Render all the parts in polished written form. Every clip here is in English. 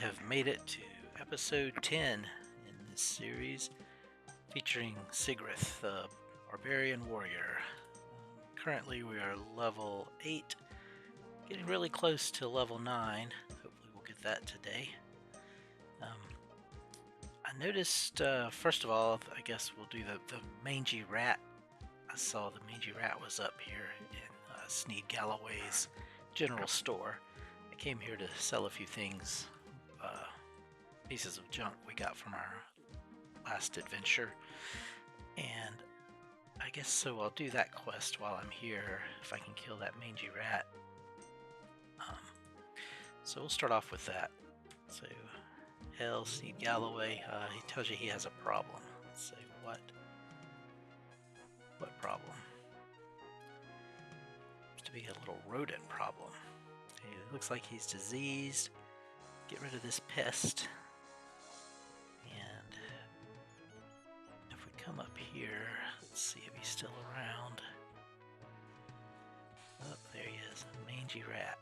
have made it to episode 10 in this series featuring Sigrith, the Barbarian warrior. Currently we are level 8, getting really close to level 9. Hopefully we'll get that today. I noticed, first of all, I guess we'll do the mangy rat. I saw the mangy rat was up here in Sneed Galloway's general store. I came here to sell a few things, pieces of junk we got from our last adventure, and I guess so I'll do that quest while I'm here, if I can kill that mangy rat. So we'll start off with that. So, Hell, Sneed Galloway, he tells you he has a problem. Let's say, what problem? Seems to be a little rodent problem. It looks like he's diseased. Get rid of this pest. And if we come up here, let's see if he's still around. Oh, there he is, a mangy rat.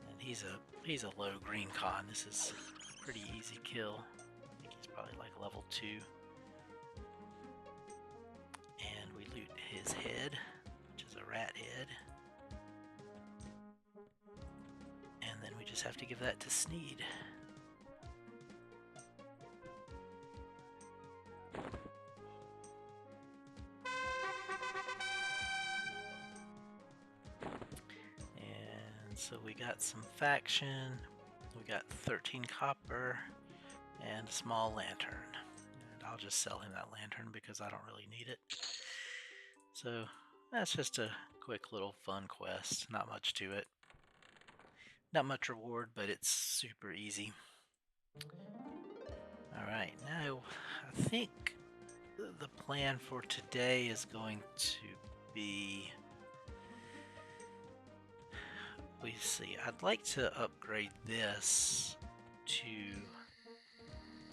And he's a low green con. This is a pretty easy kill. I think he's probably like level 2. And we loot his head, which is a rat head. And then we just have to give that to Sneed. And so we got some faction, we got 13 copper, and a small lantern. And I'll just sell him that lantern because I don't really need it. So that's just a quick little fun quest, not much to it. Not much reward, but it's super easy. Alright, now I think the plan for today is going to be... We see, I'd like to upgrade this to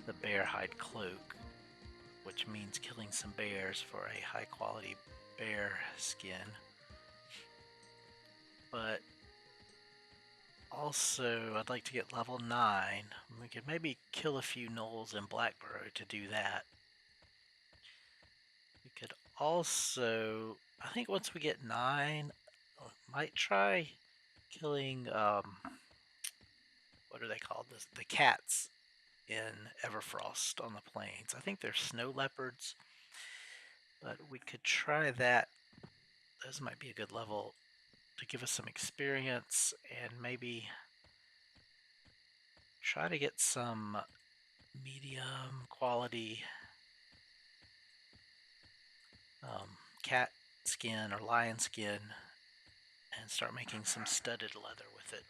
the bear hide cloak, which means killing some bears for a high quality bear skin. But also, I'd like to get level 9. We could maybe kill a few gnolls in Blackburrow to do that. We could also, I think once we get 9, we might try killing, what are they called? The cats in Everfrost on the plains. I think they're snow leopards, but we could try that. Those might be a good level to give us some experience and maybe try to get some medium quality cat skin or lion skin and start making some studded leather with it.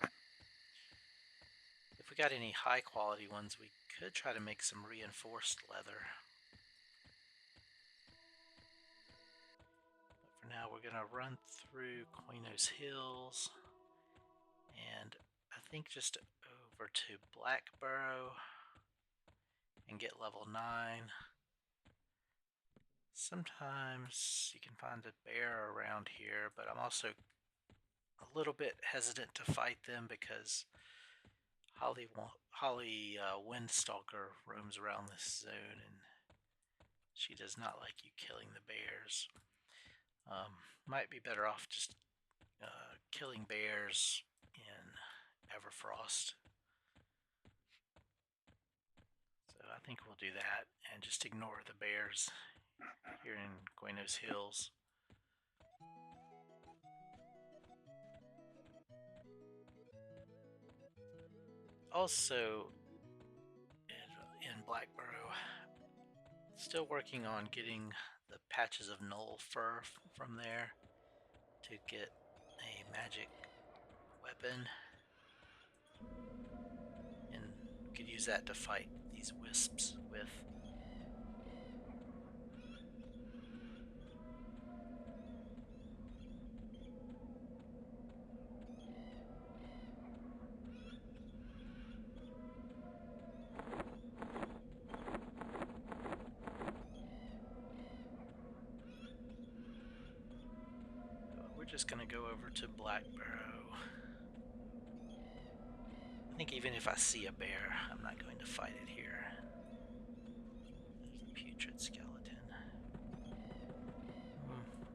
If we got any high quality ones, we could try to make some reinforced leather. But for now, we're going to run through Qeynos Hills and I think just over to Blackburrow and get level 9. Sometimes you can find a bear around here, but I'm also a little bit hesitant to fight them because Holly Windstalker roams around this zone and she does not like you killing the bears. Might be better off just killing bears in Everfrost. So I think we'll do that and just ignore the bears here in Qeynos Hills. Also, in Blackburrow, still working on getting the patches of gnoll fur from there to get a magic weapon, and we could use that to fight these wisps with. just gonna go over to Blackburrow. I think even if I see a bear, I'm not going to fight it here. There's a putrid skeleton. I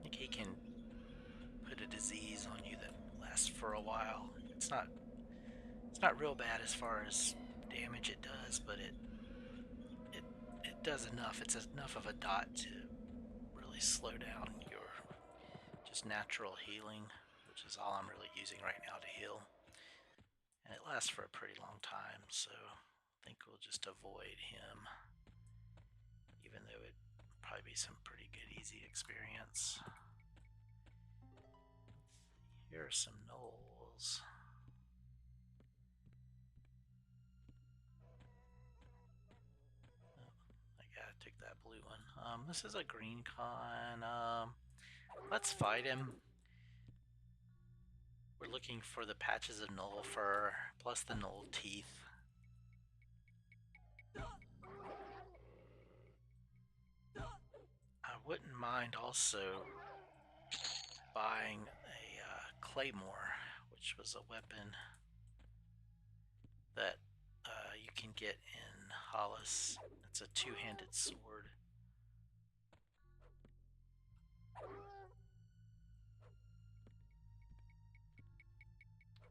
think he can put a disease on you that lasts for a while. It's not real bad as far as damage it does, but it does enough. It's enough of a dot to really slow down your just natural healing, which is all I'm really using right now to heal. And it lasts for a pretty long time, so I think we'll just avoid him, even though it'd probably be some pretty good easy experience. Here are some gnolls. Took that blue one. This is a green con. Let's fight him. We're looking for the patches of gnoll fur plus the gnoll teeth. I wouldn't mind also buying a claymore, which was a weapon that you can get in Halas. It's a two-handed sword.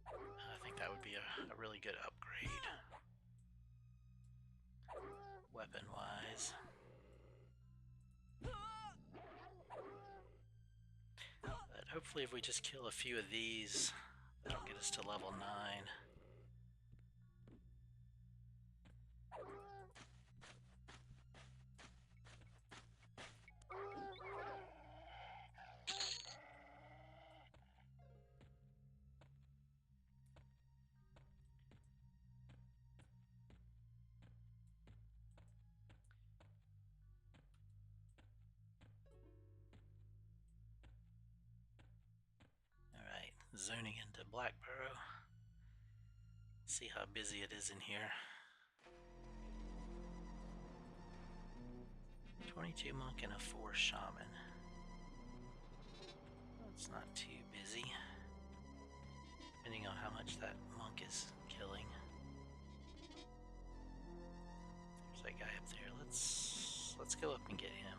I think that would be a really good upgrade, weapon-wise. But hopefully if we just kill a few of these, that'll get us to level 9. Zoning into Blackburrow. See how busy it is in here. 22 monk and a 4 shaman. It's not too busy, depending on how much that monk is killing. There's that guy up there. Let's go up and get him.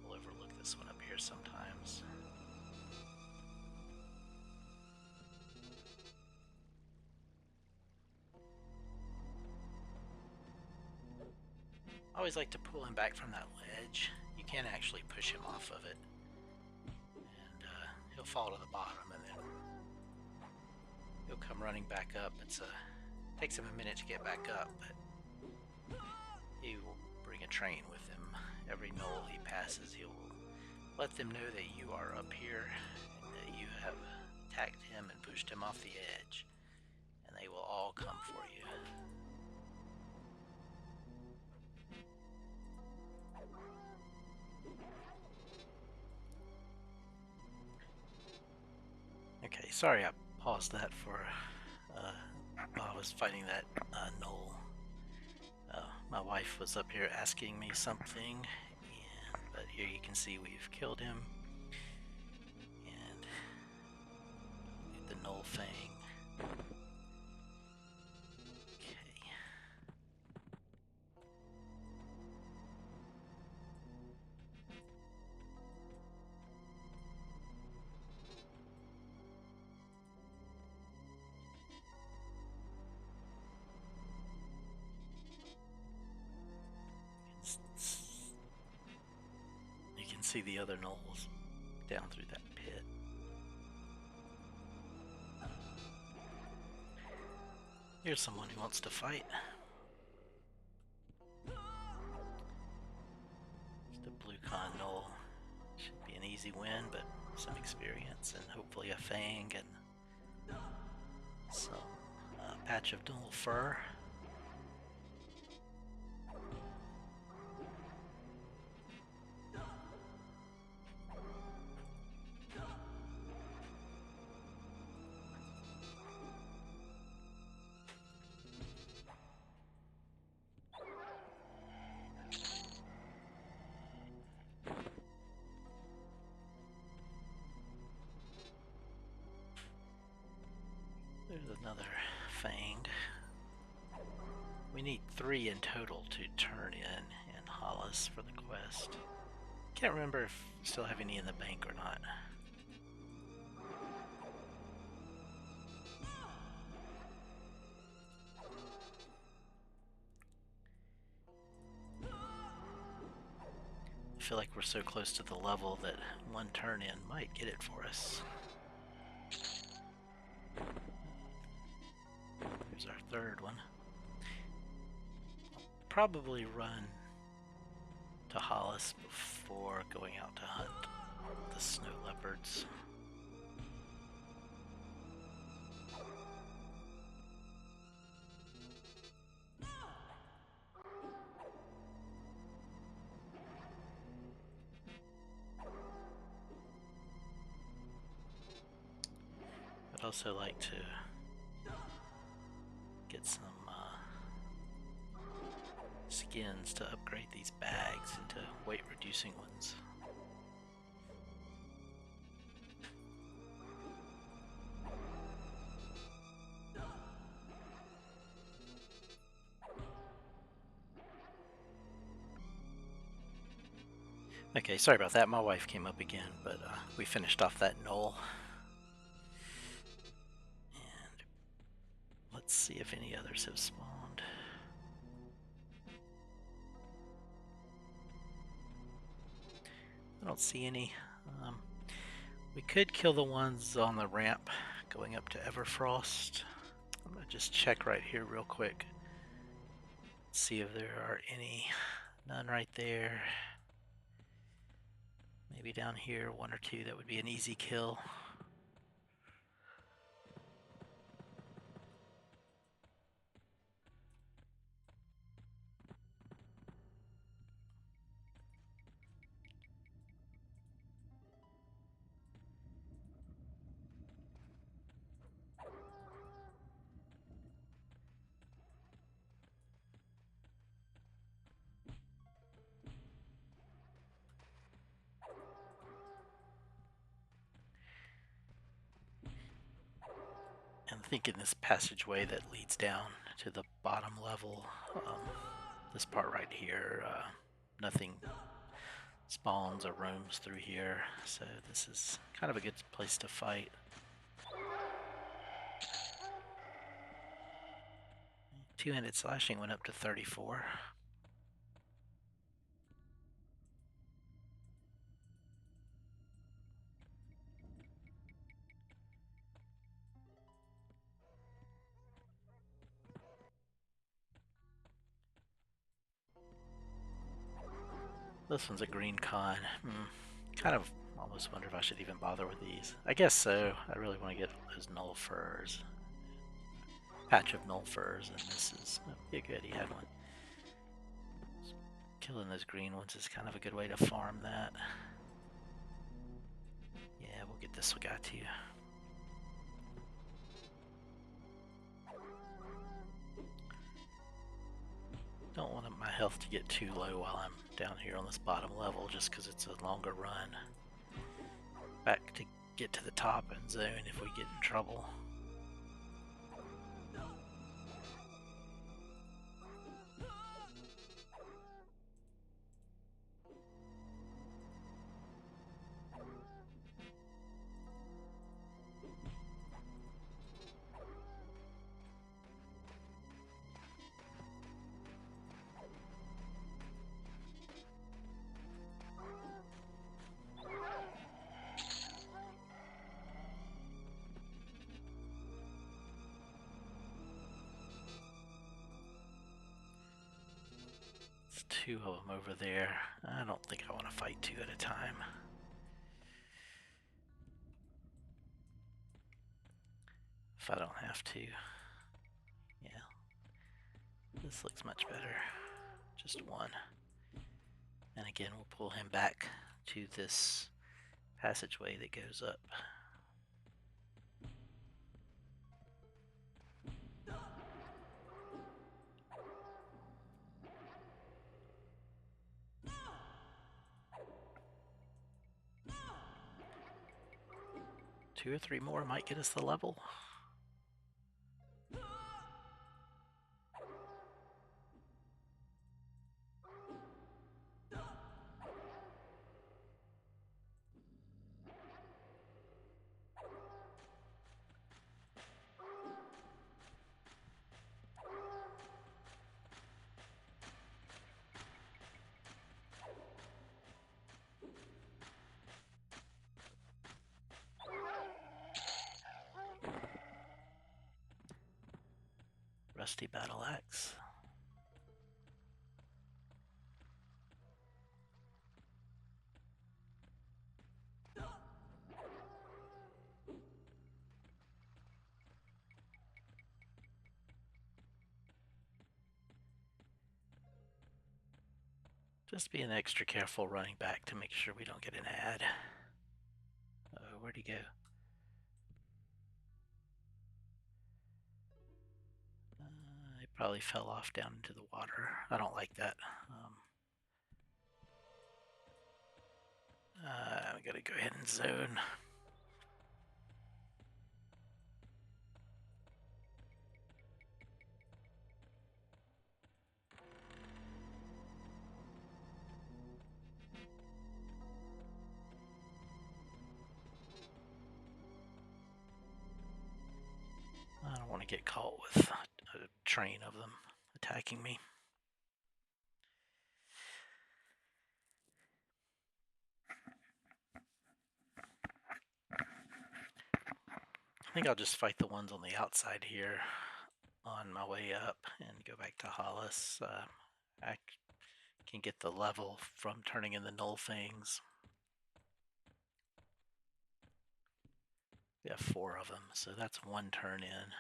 We'll overlook this one up here sometimes. I always like to pull him back from that ledge. You can actually push him off of it, and he'll fall to the bottom, and then he'll come running back up. It takes him a minute to get back up, but he will bring a train with him. Every gnoll he passes, he will let them know that you are up here, and that you have attacked him and pushed him off the edge, and they will all come for you. Okay, sorry I paused that for while I was fighting that gnoll. My wife was up here asking me something, but here you can see we've killed him, and the gnoll fang. Okay. You can see the other gnolls down through that pit. Here's someone who wants to fight. Just a blue con gnoll. Should be an easy win, but some experience and hopefully a fang and some patch of gnoll fur. There's another fanged. We need 3 in total to turn in Halas for the quest. Can't remember if we still have any in the bank or not. I feel like we're so close to the level that 1 turn in might get it for us. Here's our 3rd one. I'll probably run to Halas before going out to hunt the snow leopards. I'd also like to get some skins to upgrade these bags into weight reducing ones. Okay, sorry about that. My wife came up again, but we finished off that gnoll. And let's see if any others have spawned. I don't see any. We could kill the ones on the ramp going up to Everfrost. I'm going to just check right here real quick. See if there are any. None right there. Maybe down here, 1 or 2. That would be an easy kill. I'm thinking this passageway that leads down to the bottom level, this part right here, nothing spawns or roams through here, so this is kind of a good place to fight. Two-handed slashing went up to 34. This one's a green con. Kind of almost wonder if I should even bother with these. I guess so. I really want to get those null furs. Patch of null furs, and this is be good. He had one. Killing those green ones is kind of a good way to farm that. Yeah, we'll get this guy too. Don't want my health to get too low while I'm down here on this bottom level, just because it's a longer run back to get to the top end zone if we get in trouble. Two of them over there. I don't think I want to fight 2 at a time. If I don't have to. Yeah. This looks much better. Just 1. And again, we'll pull him back to this passageway that goes up. Two or 3 more might get us the level. trusty battle axe. Just being extra careful running back to make sure we don't get an ad. Oh, where'd he go? He probably fell off down into the water. I don't like that. I'm gonna go ahead and zone. I don't want to get caught with a train of them attacking me. I think I'll just fight the ones on the outside here on my way up and go back to Halas. I can get the level from turning in the gnoll things. We have 4 of them, so that's 1 turn in.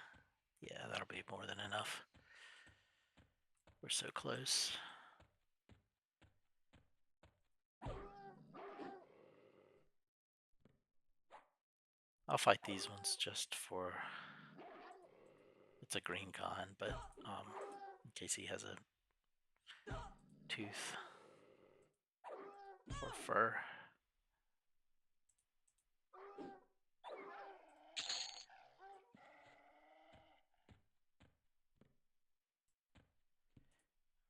Yeah, that'll be more than enough. We're so close. I'll fight these ones just for... It's a green con, but in case he has a tooth or fur.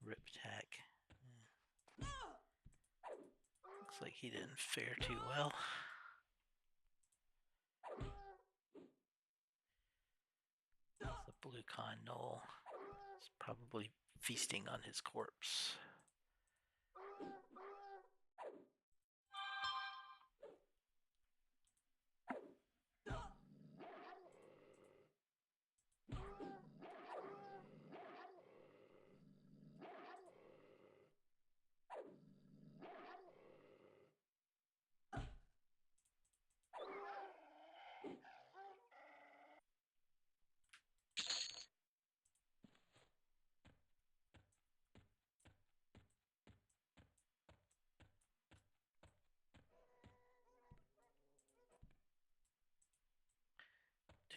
Riptack. Looks like he didn't fare too well. The blue con gnoll is probably feasting on his corpse.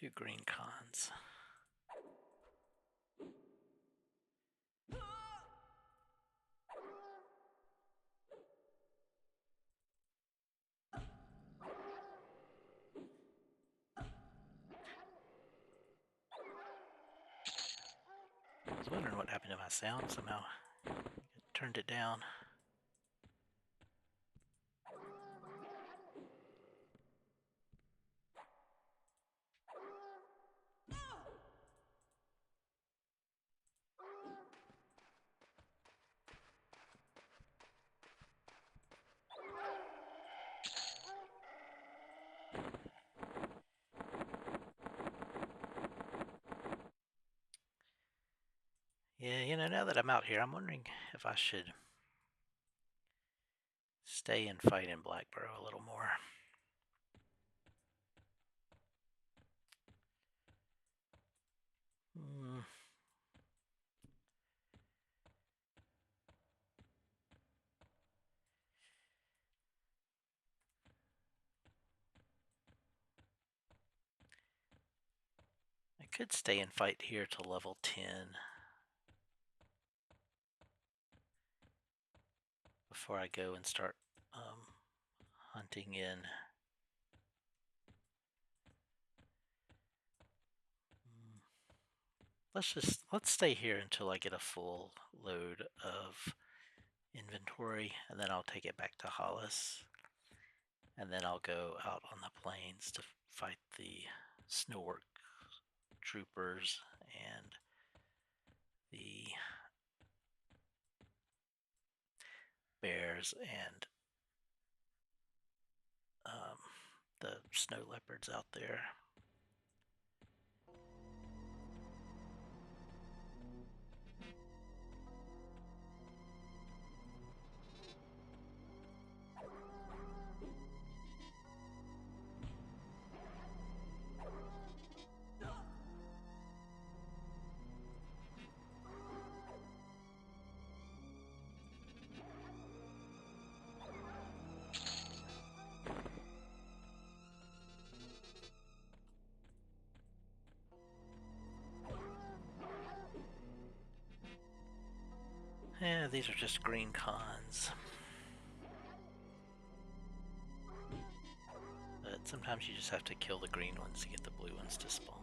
Two green cons. I was wondering what happened to my sound. Somehow I turned it down. Yeah, you know, now that I'm out here, I'm wondering if I should stay and fight in Blackburrow a little more. I could stay and fight here till level 10 before I go and start hunting in. Let's stay here until I get a full load of inventory, and then I'll take it back to Halas, and then I'll go out on the plains to fight the snowwork troopers and the bears and the snow leopards out there. Yeah, these are just green cons. But sometimes you just have to kill the green ones to get the blue ones to spawn.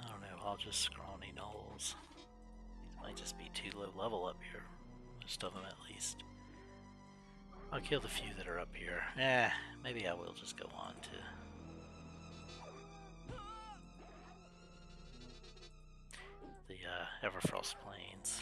I don't know, I'll just scrawny gnolls. These might just be too low level up here. Most of them at least. I'll kill the few that are up here. Maybe I will just go on to the Everfrost plains.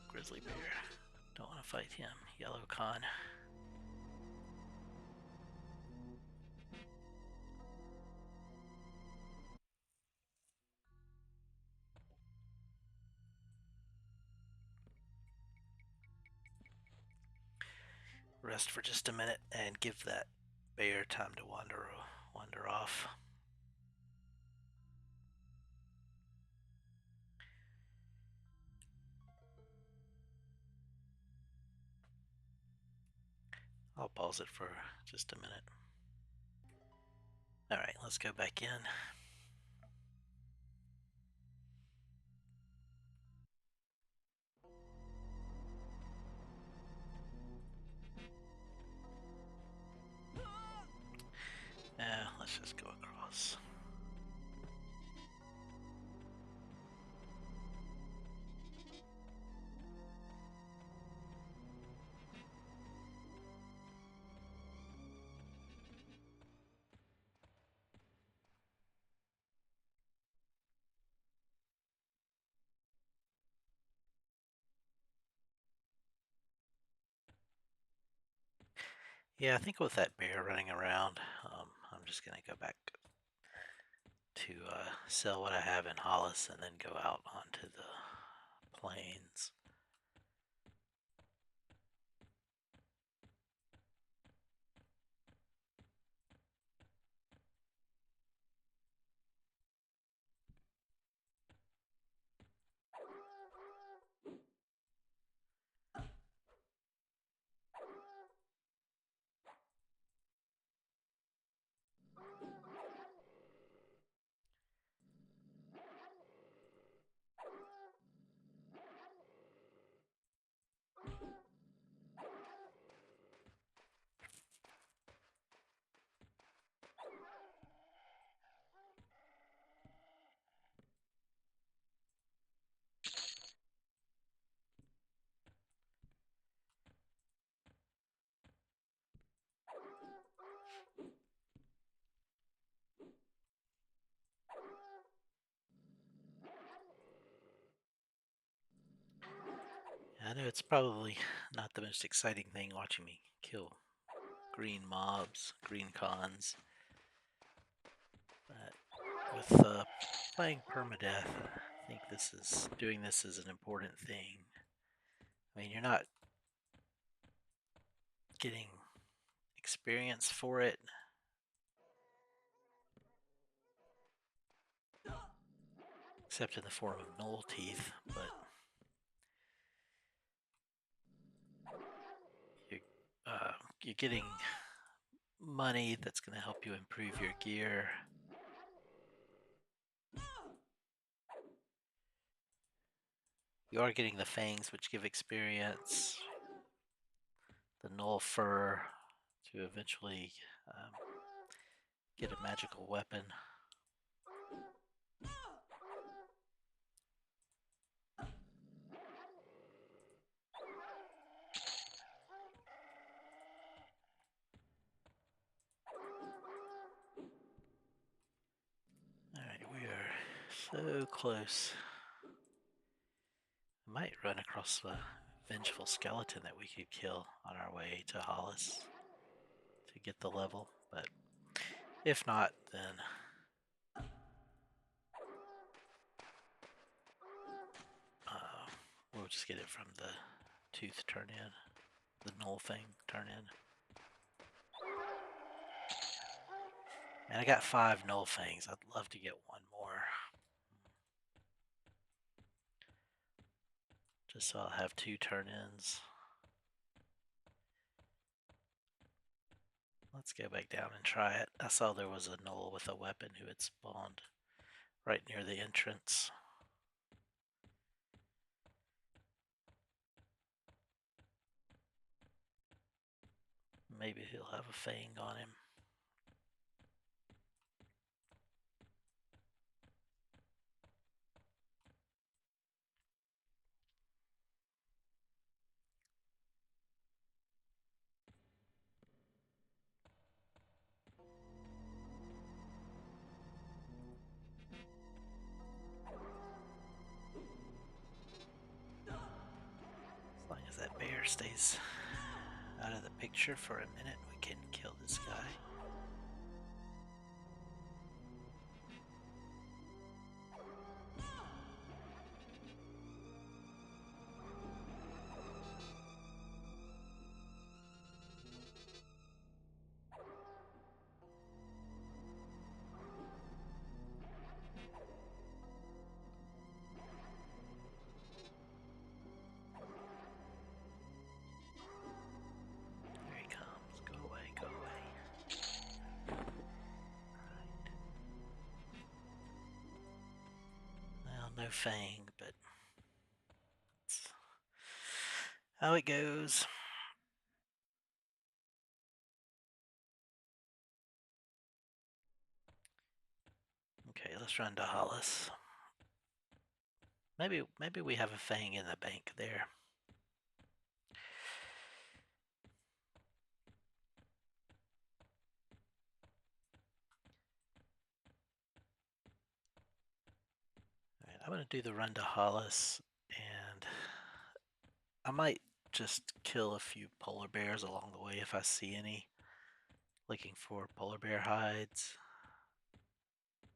Grizzly bear. Don't want to fight him. Yellow con. Rest for just a minute and give that bear time to wander off. I'll pause it for just a minute. Alright, let's go back in. Let's just go across. Yeah, I think with that bear running around, I'm just going to go back to sell what I have in Halas and then go out onto the plains. I know it's probably not the most exciting thing watching me kill green mobs, green cons, but with playing Permadeath, I think doing this is an important thing. I mean, you're not getting experience for it, except in the form of gnoll teeth, but you're, you're getting money that's going to help you improve your gear. You are getting the fangs, which give experience. The gnoll fur to eventually get a magical weapon. Alright, we are so close. I might run across a vengeful skeleton that we could kill on our way to Halas to get the level, but if not, then we'll just get it from the tooth turn in, the gnoll thing turn in. And I got 5 gnoll fangs. I'd love to get one more. Just so I'll have 2 turn-ins. Let's go back down and try it. I saw there was a gnoll with a weapon who had spawned right near the entrance. Maybe he'll have a fang on him. As long as that bear stays out of the picture for a minute, we can kill this guy. No fang, but that's how it goes. Okay, let's run to Halas. Maybe we have a fang in the bank there. Alright, I'm gonna do the run to Halas, and I might just kill a few polar bears along the way if I see any. Looking for polar bear hides.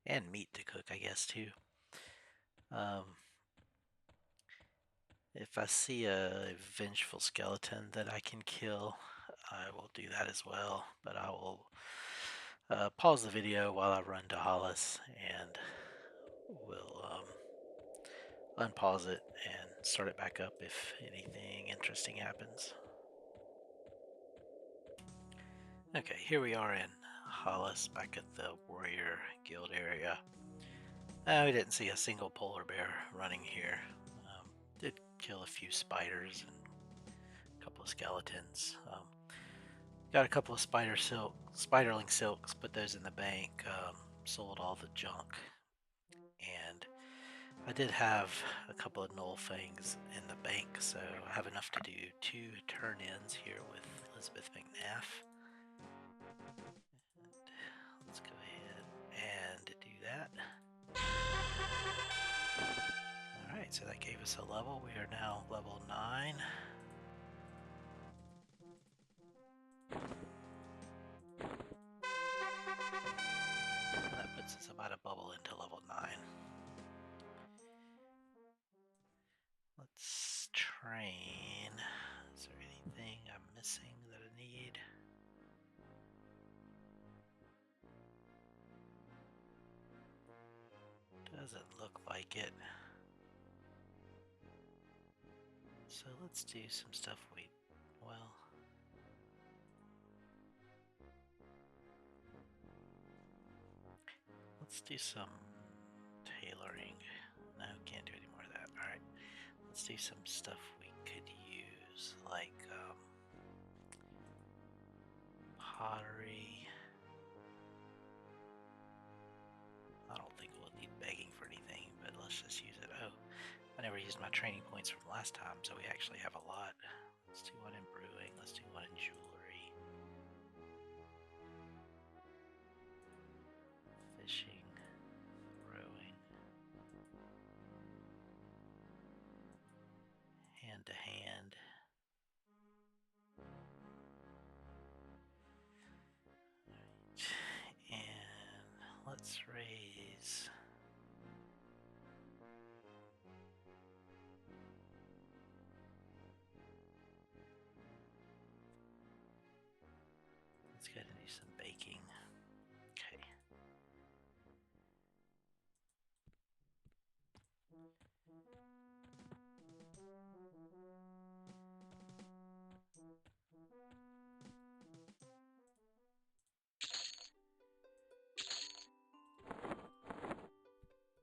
And meat to cook, I guess, too. If I see a vengeful skeleton that I can kill, I will do that as well. But I will pause the video while I run to Halas, and we'll unpause it and start it back up if anything interesting happens. Okay, here we are in Halas, back at the Warrior Guild area. We didn't see a single polar bear running here. Did kill a few spiders and a couple of skeletons. Got a couple of spiderling silks, put those in the bank, sold all the junk. And I did have a couple of gnoll fangs in the bank, so I have enough to do 2 turn-ins here with Elizabeth McNaff. Let's go ahead and do that. Alright, so that gave us a level. We are now level 9. And that puts us about a bubble into level 9. Let's train. Is there anything I'm missing that I need? Doesn't look like it. So let's do some stuff well, Let's do some tailoring. No, can't do any more of that. Alright. Let's do some stuff we could use, like pottery. I don't think we'll need begging for anything, but let's just use it. Oh, I never used my training points from last time, so we actually have a lot. Let's do one in brewing, let's do one in jewelry. Fishing, rowing, hand to hand. Alright, and let's raise. Let's go ahead and do some baking. Okay.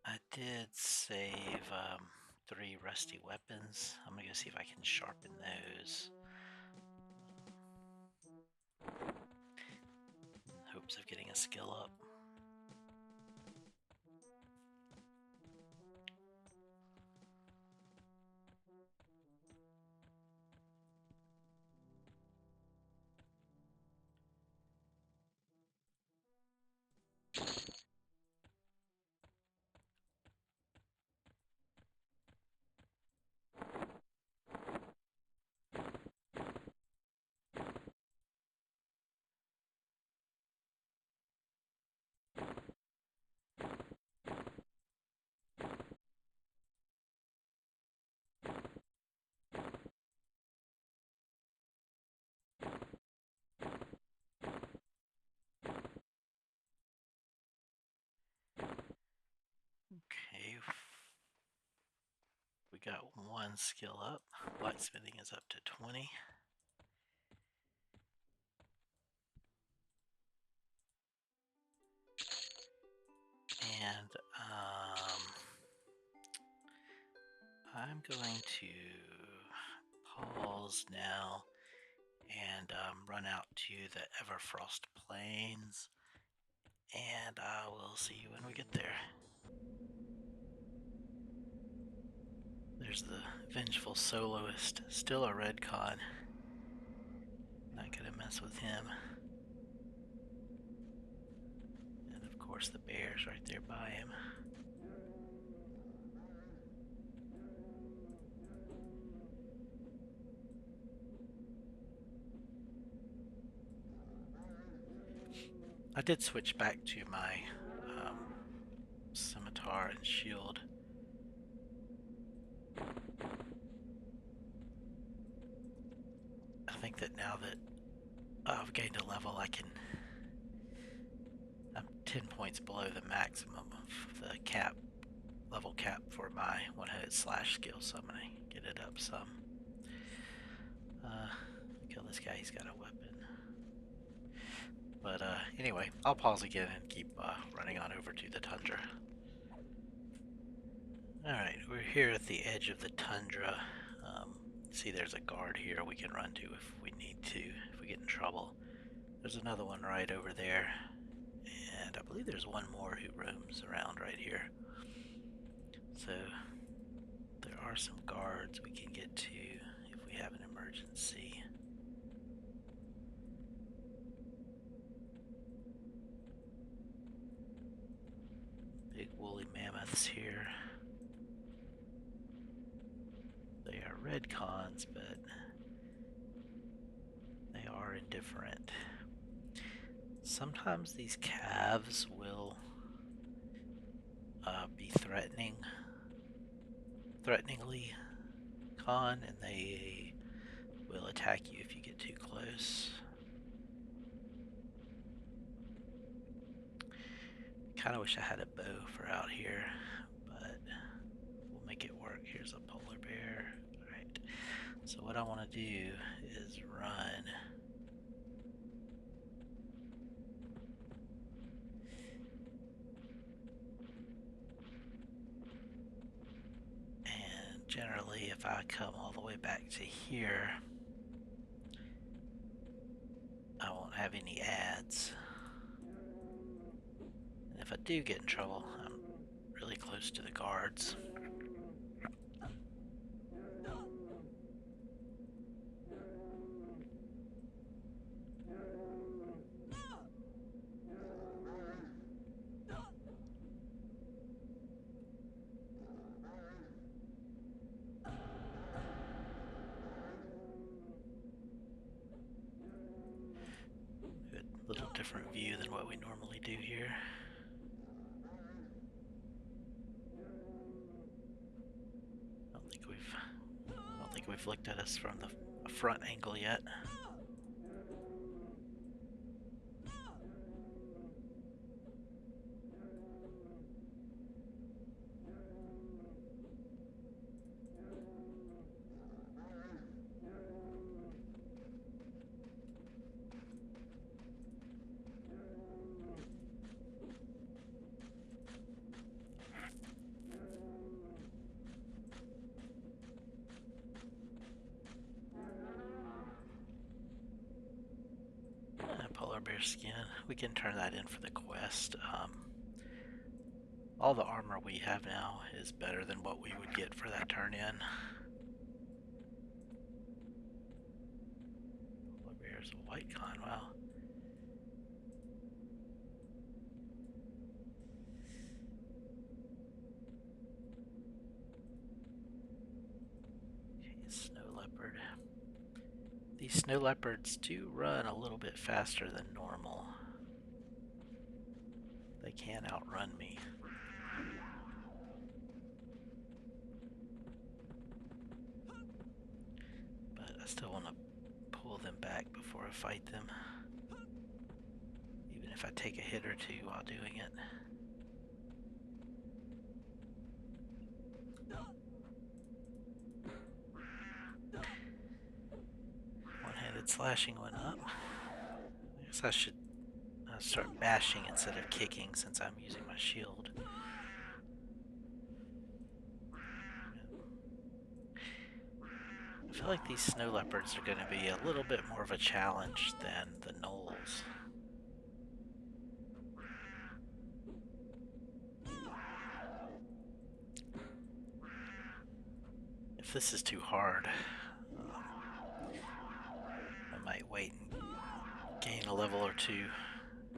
I did save 3 rusty weapons. I'm gonna go see if I can sharpen those. In hopes of getting a skill up. Okay, we got 1 skill up. Blacksmithing is up to 20. And I'm going to pause now and run out to the Everfrost plains, and I will see you when we get there. There's the vengeful soloist, still a red con. Not gonna mess with him. And of course the bear's right there by him. I did switch back to my scimitar and shield. I think that now that I've gained a level, I'm 10 points below the maximum of the level cap for my one-headed slash skill, so I'm gonna get it up some. Kill this guy, he's got a weapon. But anyway, I'll pause again and keep running on over to the Tundra. Alright, we're here at the edge of the Tundra. See, there's a guard here we can run to if we need to, if we get in trouble. There's another one right over there, and I believe there's one more who roams around right here. So, there are some guards we can get to if we have an emergency. Big woolly mammoths here. They are red cons, but they are indifferent. Sometimes these calves will be threateningly con, and they will attack you if you get too close. Kind of wish I had a bow for out here, but we'll make it work. Here's a polar bear. Alright, so what I want to do is run. if I come all the way back to here, I won't have any ads. And if I do get in trouble, I'm really close to the guards. A little different view than what we normally do here. I don't think we've looked at us from the front angle yet. Polar bear skin. We can turn that in for the quest. All the armor we have now is better than what we would get for that turn in. Polar bear's a white con, wow. Okay, snow leopard. These snow leopards do run a little bit faster than normal. They can outrun me. But I still want to pull them back before I fight them. Even if I take a hit or two while doing it. One-handed slashing went up. I guess I should start bashing instead of kicking since I'm using my shield. I feel like these snow leopards are going to be a little bit more of a challenge than the gnolls. If this is too hard, I might wait and gain a level or two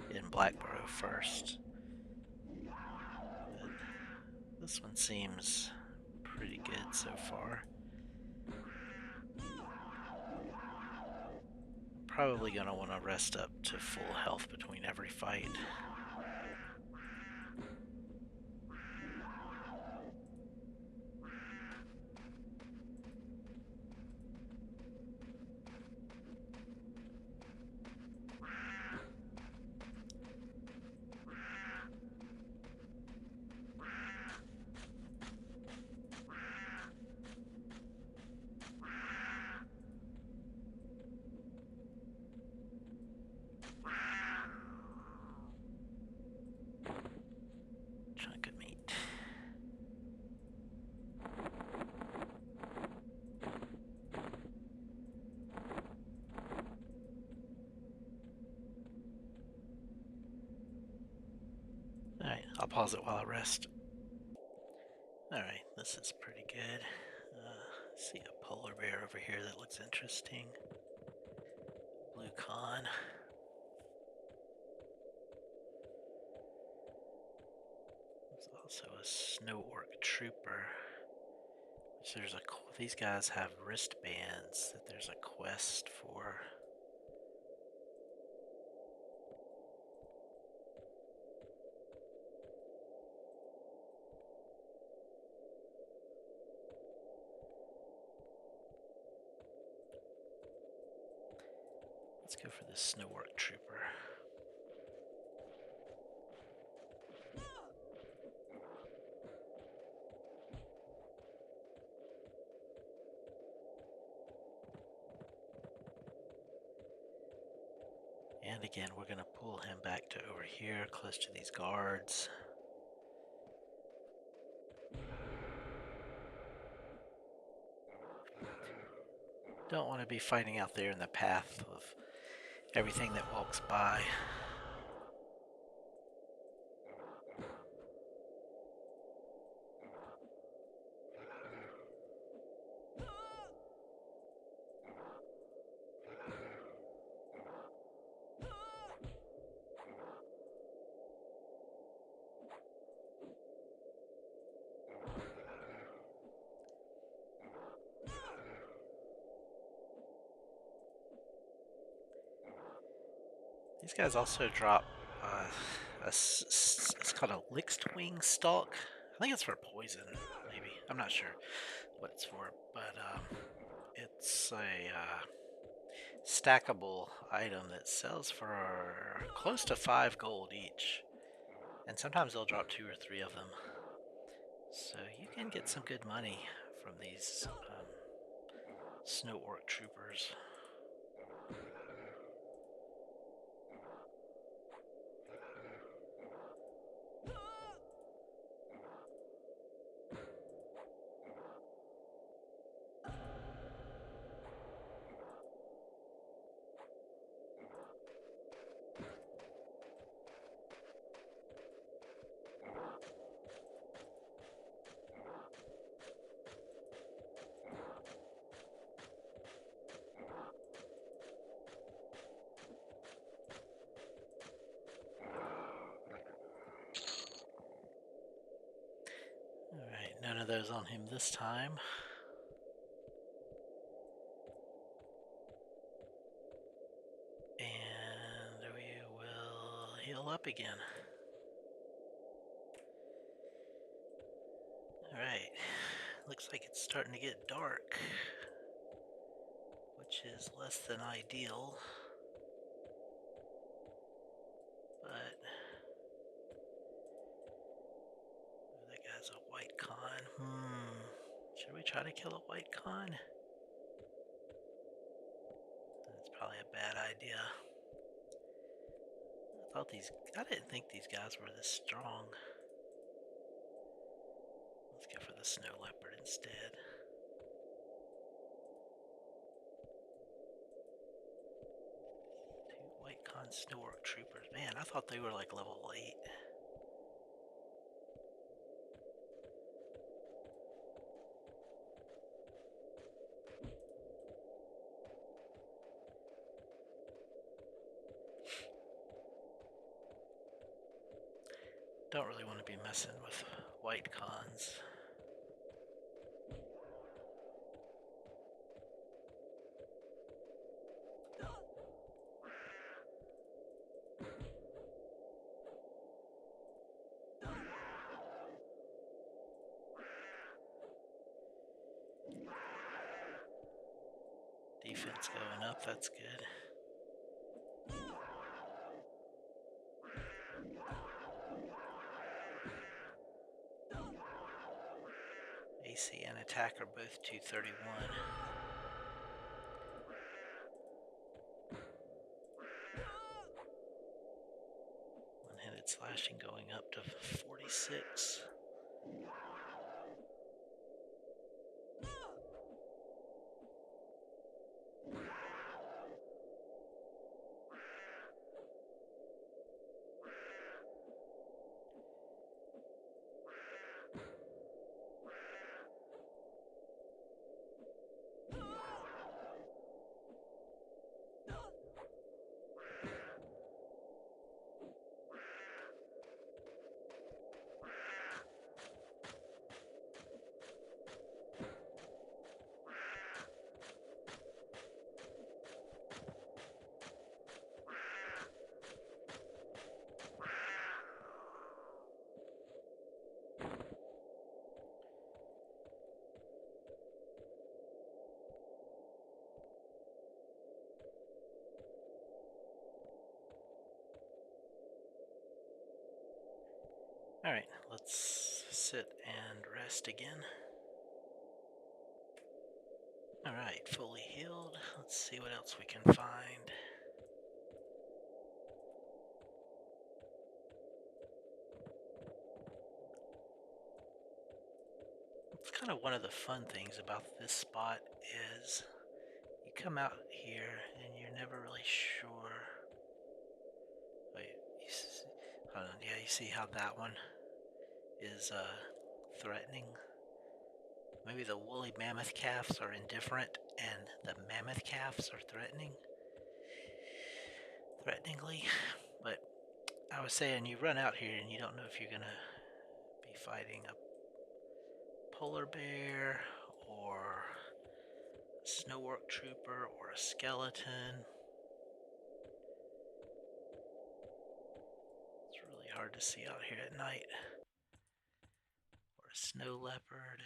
in Blackburrow first. But this one seems pretty good so far. Probably going to want to rest up to full health between every fight. Chunk of meat. Alright, I'll pause it while I rest. Alright, this is pretty good. See a polar bear over here that looks interesting. Blue con. There's also a snow orc trooper. Which these guys have wristbands that there's a quest for. Let's go for this snow orc trooper. And again, we're going to pull him back to over here, close to these guards. Don't want to be fighting out there in the path of everything that walks by. These guys also drop it's called a licked wing stalk. I think it's for poison, maybe. I'm not sure what it's for, but it's a stackable item that sells for close to 5 gold each. And sometimes they'll drop 2 or 3 of them. So you can get some good money from these snow orc troopers. Alright, none of those on him this time. And we will heal up again. Alright, looks like it's starting to get dark, which is less than ideal. But that guy's a white con. Should we try to kill a white con? That's probably a bad idea. I didn't think these guys were this strong. Let's go for the snow leopard instead. Two white con snow orc troopers. Man, I thought they were like level 8. Don't really want to be messing with white cons. Defense going up, that's good. AC and attack are both 231. One-handed slashing going up to 46. Alright, let's sit and rest again. Alright, fully healed. Let's see what else we can find. It's kind of one of the fun things about this spot is come out here and you're never really sure. Wait, hold on. Yeah, you see how that one is threatening? Maybe the woolly mammoth calves are indifferent and the mammoth calves are threateningly. But I was saying, you run out here and you don't know if you're gonna be fighting a polar bear or a snow orc trooper or a skeleton. It's really hard to see out here at night. Or a snow leopard.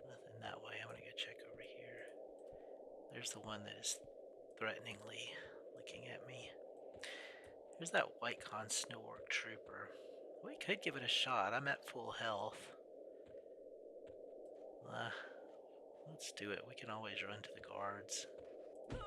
Nothing that way. I'm gonna go check over here. There's the one that is threateningly looking at me. There's that white con snow orc trooper. We could give it a shot. I'm at full health. Let's do it. We can always run to the guards. Run.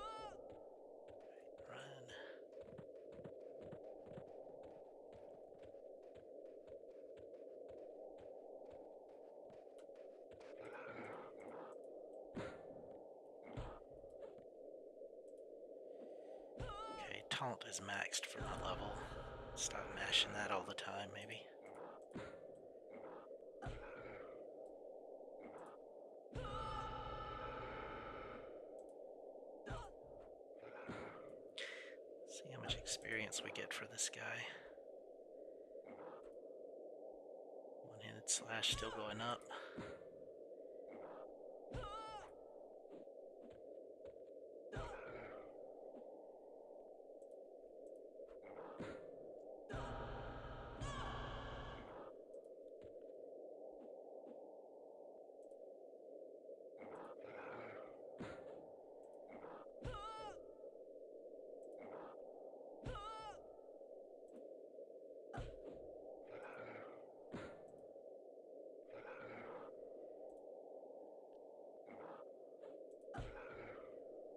Okay, taunt is maxed for my level. Stop mashing that all the time, maybe. See how much experience we get for this guy. One-handed slash still going up.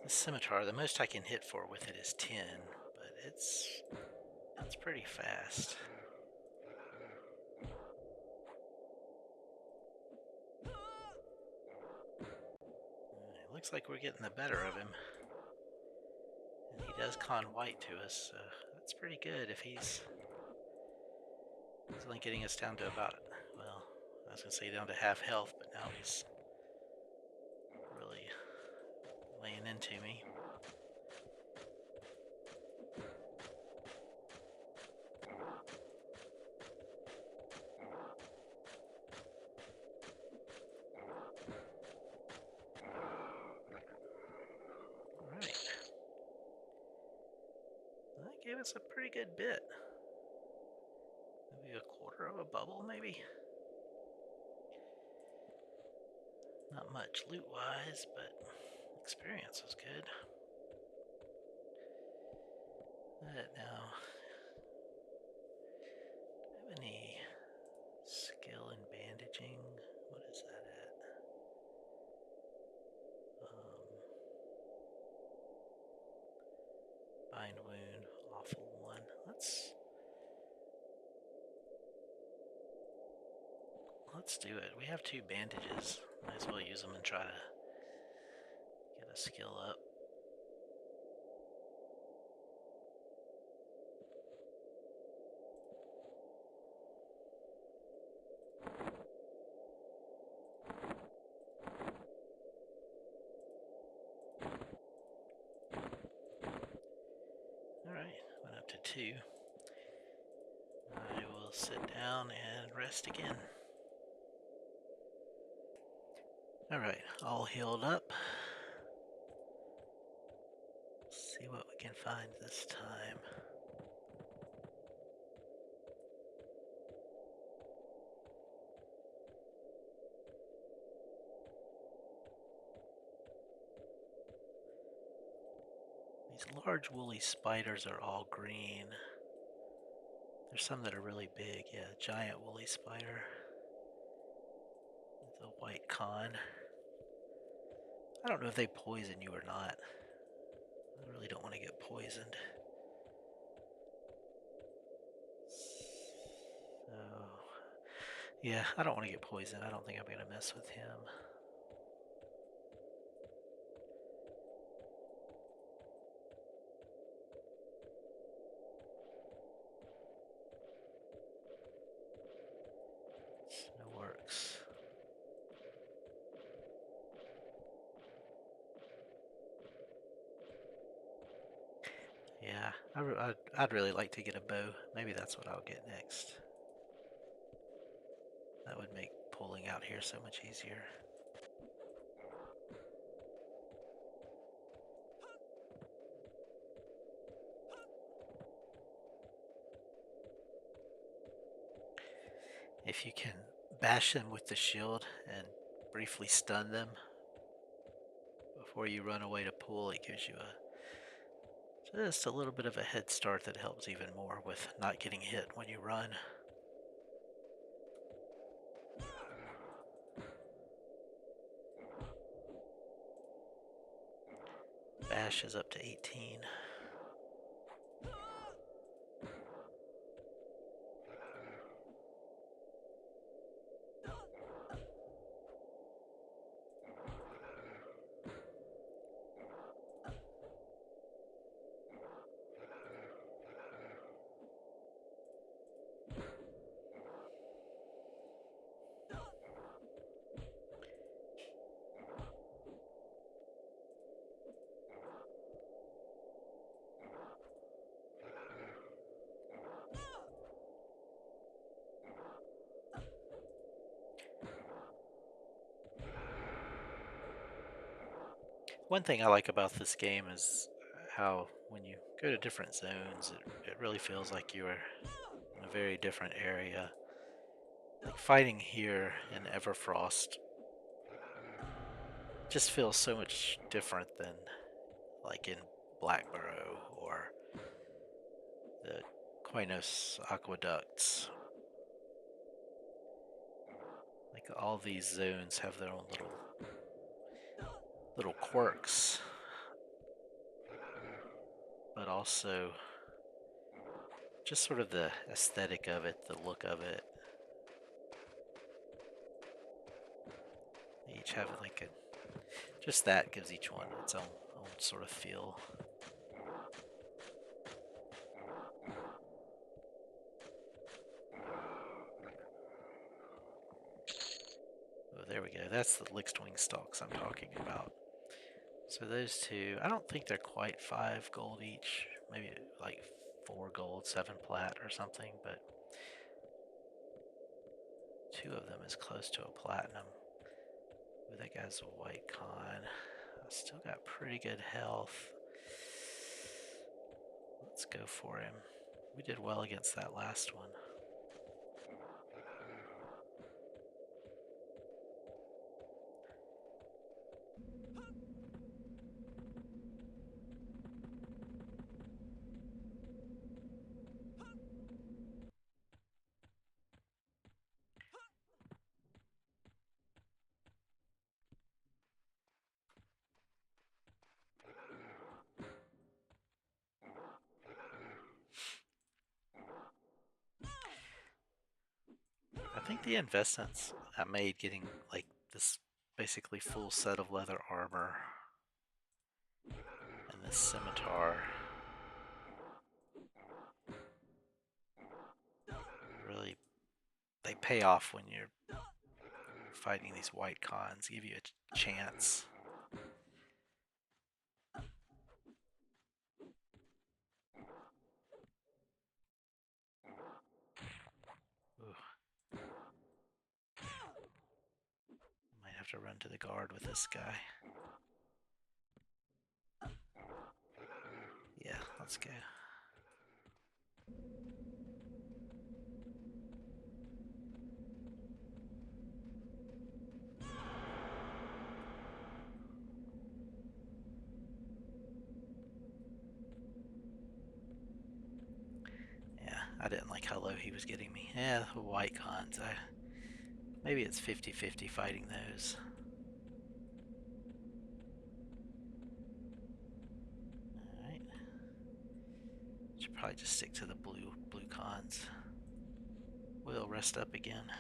The scimitar, the most I can hit for with it is 10, but it's pretty fast. It looks like we're getting the better of him. And he does con white to us, so that's pretty good if he's only getting us down to about, well, I was going to say down to half health, but now he's really laying into me. Alright. That gave us a pretty good bit. Maybe a quarter of a bubble, maybe? Not much loot-wise, but experience was good. Now, do I have any skill in bandaging? What is that at? Bind wound, awful one. Let's do it. We have 2 bandages. Might as well use them and try to get a skill up. Alright, went up to 2. I will sit down and rest again. Alright, all healed up. Let's see what we can find this time. These large woolly spiders are all green. There's some that are really big. Yeah, giant woolly spider. The white con. I don't know if they poison you or not. I really don't want to get poisoned. Yeah, I don't want to get poisoned. I don't think I'm going to mess with him. It works. Yeah, I'd really like to get a bow. Maybe that's what I'll get next. That would make pulling out here so much easier. If you can bash them with the shield and briefly stun them before you run away to pull, it gives you just a little bit of a head start that helps even more with not getting hit when you run. Bash is up to 18. One thing I like about this game is how when you go to different zones, it really feels like you are in a very different area. Like fighting here in Everfrost just feels so much different than like in Blackburrow or the Qeynos aqueducts. Like all these zones have their own little quirks, but also just sort of the aesthetic of it, the look of it. They each have like just that gives each one its own sort of feel. Oh, there we go. That's the licked wing stalks I'm talking about. So those two, I don't think they're quite 5 gold each. Maybe like 4 gold, 7 plat or something, but 2 of them is close to a platinum. Ooh, that guy's a white con. I still got pretty good health. Let's go for him. We did well against that last one. I think the investments I made getting like this basically full set of leather armor and this scimitar really, they pay off when you're fighting these white cons, give you a chance. Ooh. Might have to run to the guard with this guy. Yeah, let's go. Yeah, I didn't like how low he was getting me. Yeah, the white cons. Maybe it's 50-50 fighting those. Alright. Should probably just stick to the blue cons. We'll rest up again.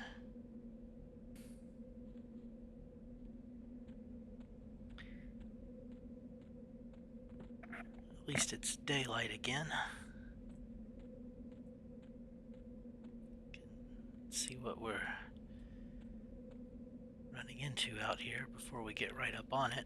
At least it's daylight again. Can see what we're running into out here before we get right up on it.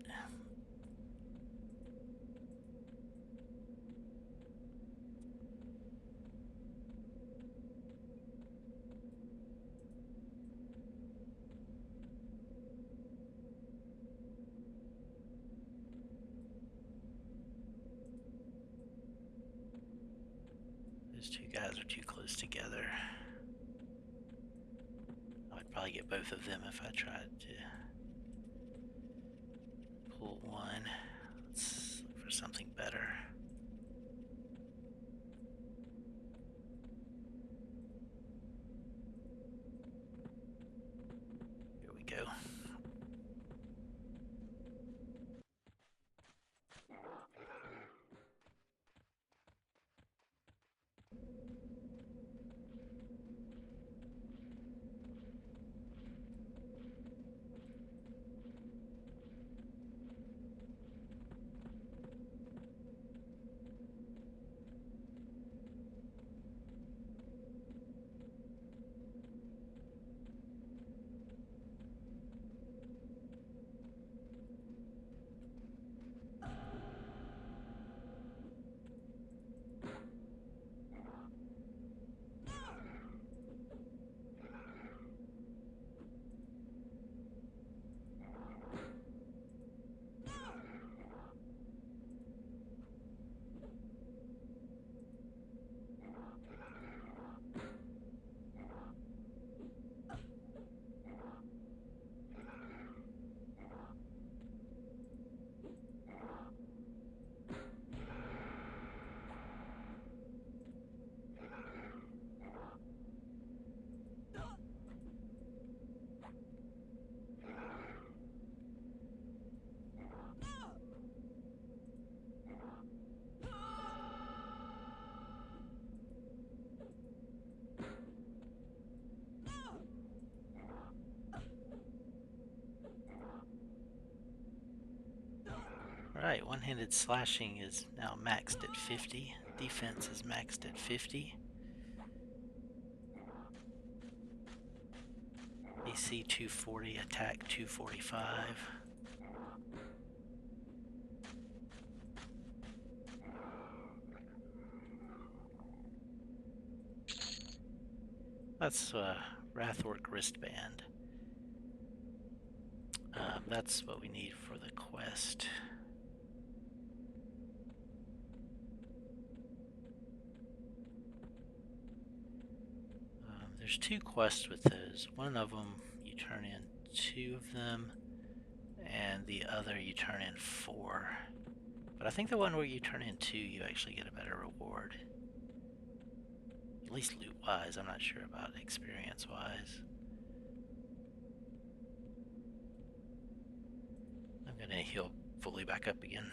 Those two guys are too close together. I'd probably get both of them if I tried to pull one. Let's look for something better. Here we go. Alright, one-handed slashing is now maxed at 50. Defense is maxed at 50. AC 240, attack 245. That's Wrathwork wristband. That's what we need for the quest. There's two quests with those. One of them you turn in 2 of them, and the other you turn in 4. But I think the one where you turn in 2, you actually get a better reward. At least loot-wise, I'm not sure about experience-wise. I'm gonna heal fully back up again.